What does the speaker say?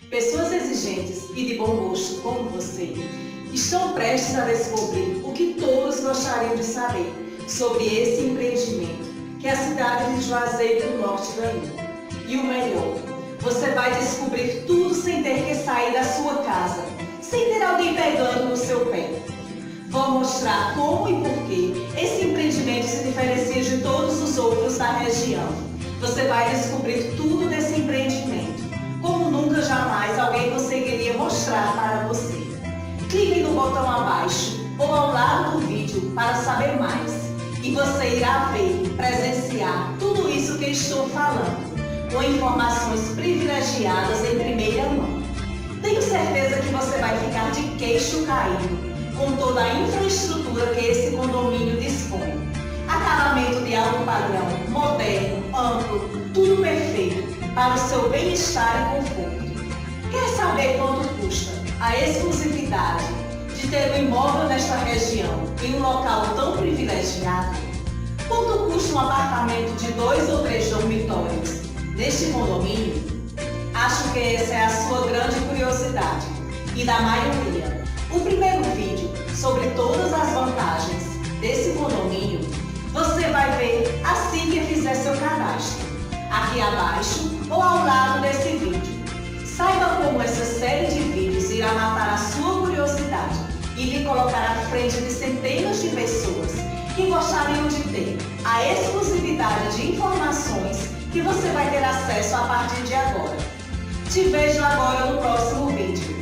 Pessoas exigentes e de bom gosto como você estão prestes a descobrir o que todos gostariam de saber sobre esse empreendimento que a cidade de Juazeiro do Norte ganhou. E o melhor, você vai descobrir tudo sem ter que sair da sua casa, sem ter alguém pegando no seu pé. Vou mostrar como e por que esse empreendimento se diferencia de todos os outros da região. Você vai descobrir tudo desse empreendimento, como nunca jamais alguém conseguiria mostrar para você. Clique no botão abaixo ou ao lado do vídeo para saber mais. E você irá ver e presenciar tudo isso que estou falando, com informações privilegiadas em primeira mão. Tenho certeza que você vai ficar de queixo caído com toda a infraestrutura que esse condomínio dispõe. Acabamento de alto padrão, moderno, amplo, tudo perfeito para o seu bem-estar e conforto. Quer saber quanto custa a exclusividade de ter um imóvel nesta região em um local tão privilegiado? Quanto custa um apartamento de 2 ou 3 dormitórios neste condomínio? Acho que essa é a sua grande curiosidade e da maioria. O primeiro vídeo sobre todas as vantagens desse condomínio você vai ver assim que fizer seu cadastro, aqui abaixo ou ao lado desse vídeo. Saiba como essa série de vídeos irá matar a sua curiosidade e lhe colocar à frente de centenas de pessoas que gostariam de ter a exclusividade de informações que você vai ter acesso a partir de agora. Te vejo agora no próximo vídeo.